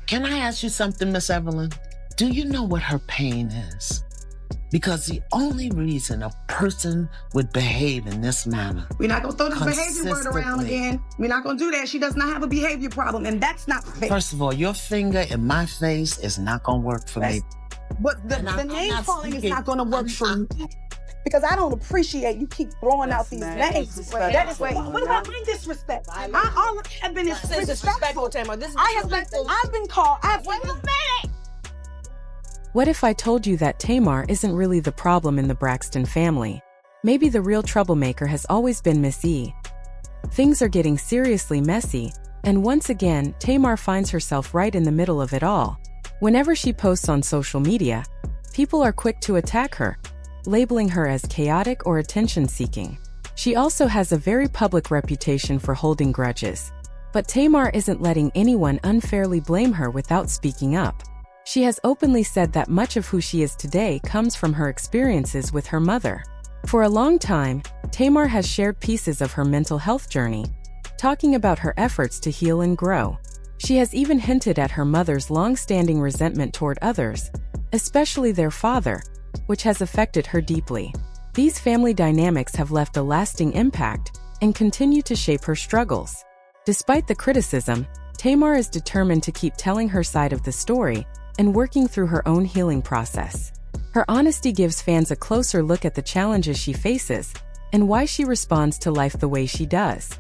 Can I ask you something, Miss Evelyn? Do you know what her pain is? Because the only reason a person would behave in this manner... We're not going to throw this behavior word around again. We're not going to do that. She does not have a behavior problem, and that's not fair. First of all, your finger in my face is not going to work for me. But the name calling is not going to work for me. Because I don't appreciate you keep throwing out these names. That is what about my disrespect? I have been disrespectful, Tamar. I've been called. Wait a minute. What if I told you that Tamar isn't really the problem in the Braxton family? Maybe the real troublemaker has always been Miss E. Things are getting seriously messy, and once again, Tamar finds herself right in the middle of it all. Whenever she posts on social media, people are quick to attack her, labeling her as chaotic or attention-seeking. She also has a very public reputation for holding grudges. But Tamar isn't letting anyone unfairly blame her without speaking up. She has openly said that much of who she is today comes from her experiences with her mother. For a long time, Tamar has shared pieces of her mental health journey, talking about her efforts to heal and grow. She has even hinted at her mother's long-standing resentment toward others, especially their father, which has affected her deeply. These family dynamics have left a lasting impact and continue to shape her struggles. Despite the criticism, Tamar is determined to keep telling her side of the story and working through her own healing process. Her honesty gives fans a closer look at the challenges she faces and why she responds to life the way she does.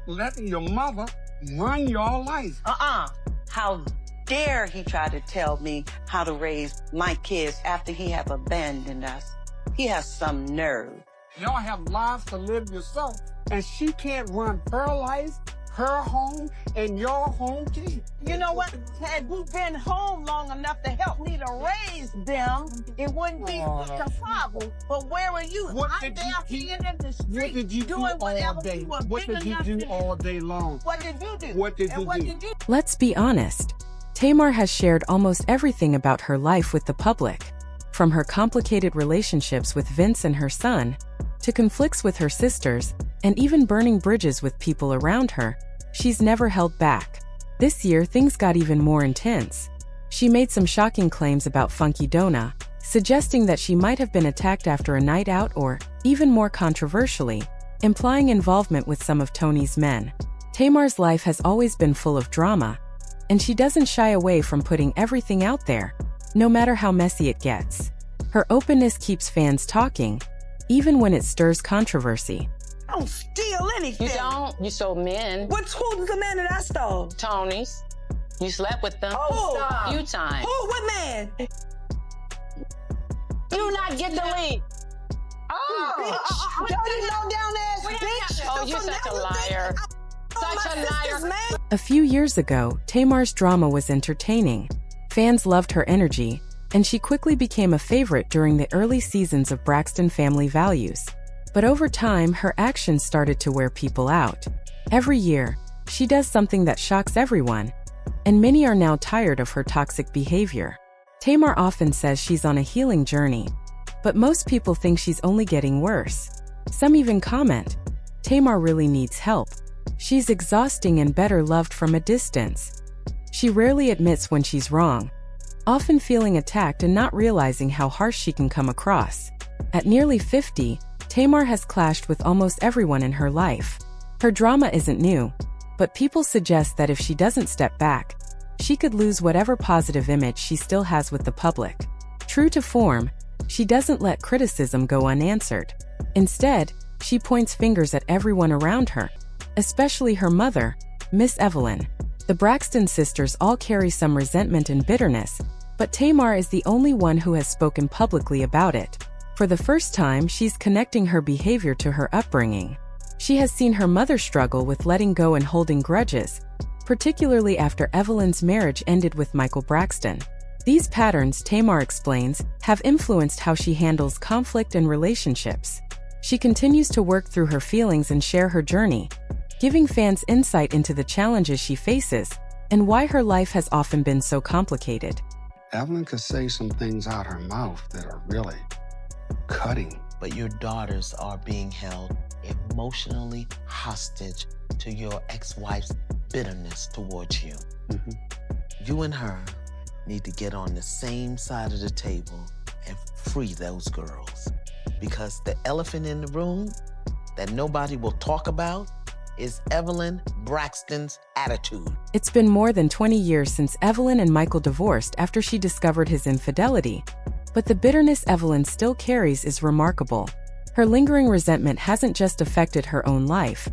Letting your mother run your life. How dare he try to tell me how to raise my kids after he have abandoned us? He has some nerve. Y'all have lives to live yourself, and she can't run her life, her home, and your home too. You know what? Had you been home long enough to help me to raise them, it wouldn't be such a problem. But where were you? I'm there being in the street. What did you do all day? What did you do all day long? What did you do? What did you do? Let's be honest. Tamar has shared almost everything about her life with the public. From her complicated relationships with Vince and her son, to conflicts with her sisters, and even burning bridges with people around her, she's never held back. This year, things got even more intense. She made some shocking claims about Funky Donna, suggesting that she might have been attacked after a night out or, even more controversially, implying involvement with some of Tony's men. Tamar's life has always been full of drama, and she doesn't shy away from putting everything out there, no matter how messy it gets. Her openness keeps fans talking, even when it stirs controversy. I don't steal anything. You don't? You stole men. Who's the man that I stole? Tony's. You slept with them. Oh, a few times. Who? What man? You not get the lead. Bitch. Dirty low down ass bitch. Oh, you're such a liar. Such a liar. A few years ago, Tamar's drama was entertaining. Fans loved her energy, and she quickly became a favorite during the early seasons of Braxton Family Values. But over time, her actions started to wear people out. Every year, she does something that shocks everyone, and many are now tired of her toxic behavior. Tamar often says she's on a healing journey, but most people think she's only getting worse. Some even comment, Tamar really needs help. She's exhausting and better loved from a distance. She rarely admits when she's wrong, often feeling attacked and not realizing how harsh she can come across. At nearly 50, Tamar has clashed with almost everyone in her life. Her drama isn't new, but people suggest that if she doesn't step back, she could lose whatever positive image she still has with the public. True to form, she doesn't let criticism go unanswered. Instead, she points fingers at everyone around her, especially her mother, Miss Evelyn. The Braxton sisters all carry some resentment and bitterness, but Tamar is the only one who has spoken publicly about it. For the first time, she's connecting her behavior to her upbringing. She has seen her mother struggle with letting go and holding grudges, particularly after Evelyn's marriage ended with Michael Braxton. These patterns, Tamar explains, have influenced how she handles conflict and relationships. She continues to work through her feelings and share her journey, giving fans insight into the challenges she faces and why her life has often been so complicated. Evelyn could say some things out her mouth that are really cutting. But your daughters are being held emotionally hostage to your ex-wife's bitterness towards you. You and her need to get on the same side of the table and free those girls. Because the elephant in the room that nobody will talk about is Evelyn Braxton's attitude. It's been more than 20 years since Evelyn and Michael divorced after she discovered his infidelity. But the bitterness Evelyn still carries is remarkable. Her lingering resentment hasn't just affected her own life.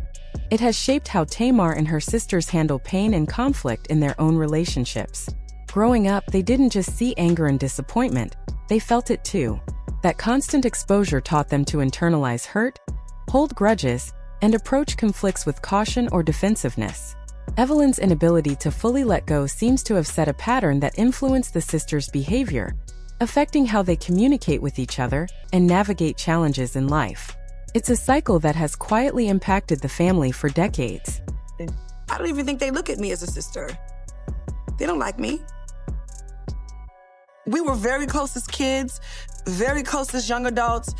It has shaped how Tamar and her sisters handle pain and conflict in their own relationships. Growing up, they didn't just see anger and disappointment, they felt it too. That constant exposure taught them to internalize hurt, hold grudges, and approach conflicts with caution or defensiveness. Evelyn's inability to fully let go seems to have set a pattern that influenced the sisters' behavior, affecting how they communicate with each other and navigate challenges in life. It's a cycle that has quietly impacted the family for decades. I don't even think they look at me as a sister. They don't like me. We were very close as kids, very close as young adults,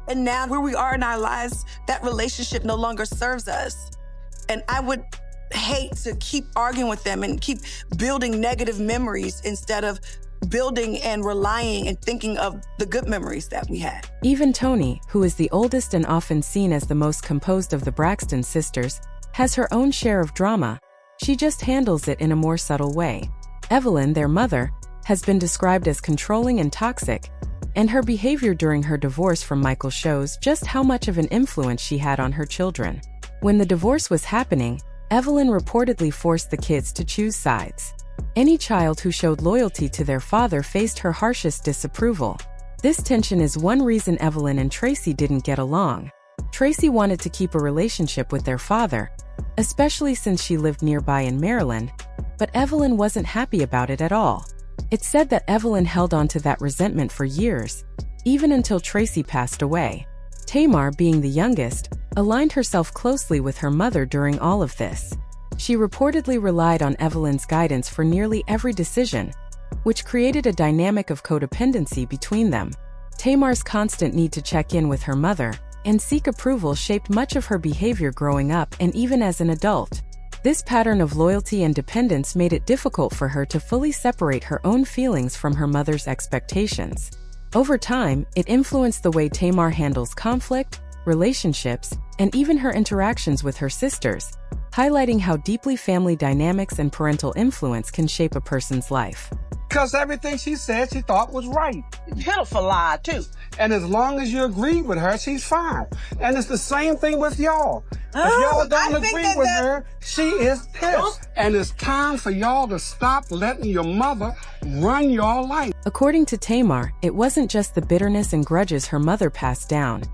and now where we are in our lives, that relationship no longer serves us. And I would hate to keep arguing with them and keep building negative memories instead of building and relying and thinking of the good memories that we had. Even Toni, who is the oldest and often seen as the most composed of the Braxton sisters, has her own share of drama. She just handles it in a more subtle way. Evelyn, their mother, has been described as controlling and toxic, and her behavior during her divorce from Michael shows just how much of an influence she had on her children. When the divorce was happening, Evelyn reportedly forced the kids to choose sides. Any child who showed loyalty to their father faced her harshest disapproval. This tension is one reason Evelyn and Tracy didn't get along. Tracy wanted to keep a relationship with their father, especially since she lived nearby in Maryland, but Evelyn wasn't happy about it at all. It's said that Evelyn held on to that resentment for years, even until Tracy passed away. Tamar, being the youngest, aligned herself closely with her mother during all of this. She reportedly relied on Evelyn's guidance for nearly every decision, which created a dynamic of codependency between them. Tamar's constant need to check in with her mother and seek approval shaped much of her behavior growing up and even as an adult. This pattern of loyalty and dependence made it difficult for her to fully separate her own feelings from her mother's expectations. Over time, it influenced the way Tamar handles conflict, relationships, and even her interactions with her sisters, highlighting how deeply family dynamics and parental influence can shape a person's life. Because everything she said she thought was right. Pitiful lie, too. And as long as you agree with her, she's fine. And it's the same thing with y'all. If y'all don't agree with her, she is pissed. And it's time for y'all to stop letting your mother run your life. According to Tamar, it wasn't just the bitterness and grudges her mother passed down.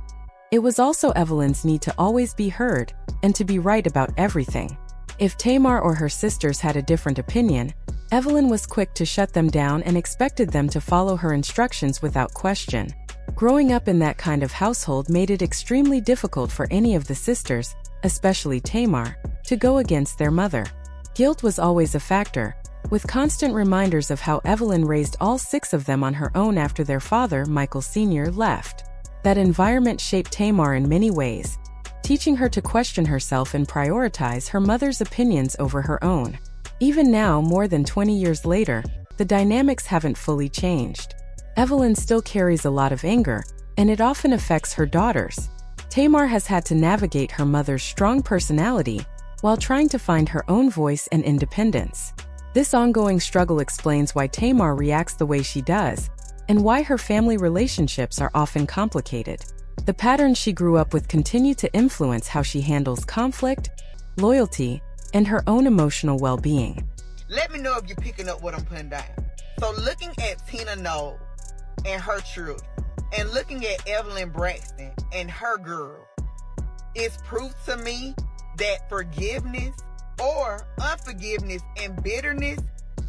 It was also Evelyn's need to always be heard and to be right about everything. If Tamar or her sisters had a different opinion, Evelyn was quick to shut them down and expected them to follow her instructions without question. Growing up in that kind of household made it extremely difficult for any of the sisters, especially Tamar, to go against their mother. Guilt was always a factor, with constant reminders of how Evelyn raised all 6 of them on her own after their father, Michael Sr., left. That environment shaped Tamar in many ways, teaching her to question herself and prioritize her mother's opinions over her own. Even now, more than 20 years later, the dynamics haven't fully changed. Evelyn still carries a lot of anger, and it often affects her daughters. Tamar has had to navigate her mother's strong personality while trying to find her own voice and independence. This ongoing struggle explains why Tamar reacts the way she does, and why her family relationships are often complicated. The patterns she grew up with continue to influence how she handles conflict, loyalty, and her own emotional well-being. Let me know if you're picking up what I'm putting down. So looking at Tina Knowles and her children, and looking at Evelyn Braxton and her girl, it's proof to me that forgiveness or unforgiveness and bitterness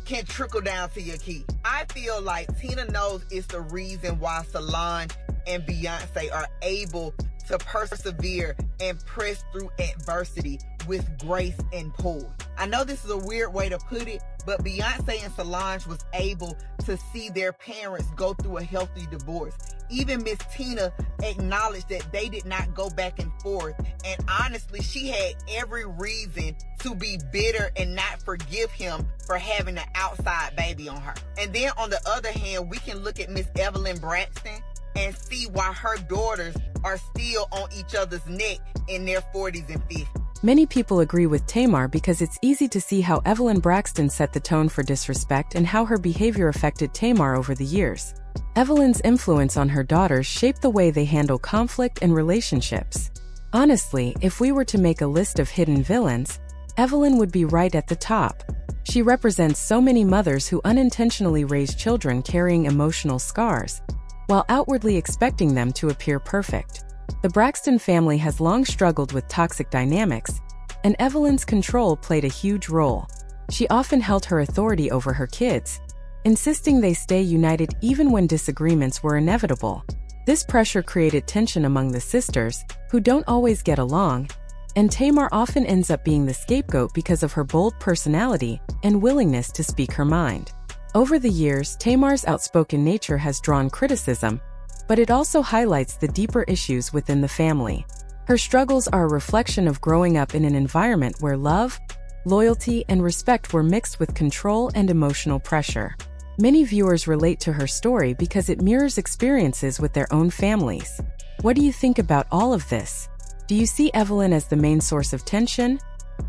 can trickle down to your kids. I feel like Tina Knowles is the reason why Solange and Beyonce are able to persevere and press through adversity with grace and poise. I know this is a weird way to put it, but Beyonce and Solange was able to see their parents go through a healthy divorce, even Miss Tina acknowledged that they did not go back and forth. And honestly, she had every reason to be bitter and not forgive him for having an outside baby on her. And then on the other hand, we can look at Miss Evelyn Braxton and see why her daughters are still on each other's neck in their 40s and 50s. Many people agree with Tamar because it's easy to see how Evelyn Braxton set the tone for disrespect and how her behavior affected Tamar over the years. Evelyn's influence on her daughters shaped the way they handle conflict and relationships. Honestly, if we were to make a list of hidden villains, Evelyn would be right at the top. She represents so many mothers who unintentionally raise children carrying emotional scars, while outwardly expecting them to appear perfect. The Braxton family has long struggled with toxic dynamics, and Evelyn's control played a huge role. She often held her authority over her kids, insisting they stay united even when disagreements were inevitable. This pressure created tension among the sisters, who don't always get along, and Tamar often ends up being the scapegoat because of her bold personality and willingness to speak her mind. Over the years, Tamar's outspoken nature has drawn criticism, but it also highlights the deeper issues within the family. Her struggles are a reflection of growing up in an environment where love, loyalty, and respect were mixed with control and emotional pressure. Many viewers relate to her story because it mirrors experiences with their own families. What do you think about all of this? Do you see Evelyn as the main source of tension,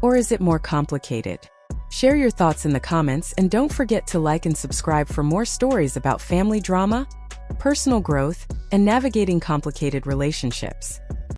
or is it more complicated? Share your thoughts in the comments and don't forget to like and subscribe for more stories about family drama, personal growth, and navigating complicated relationships.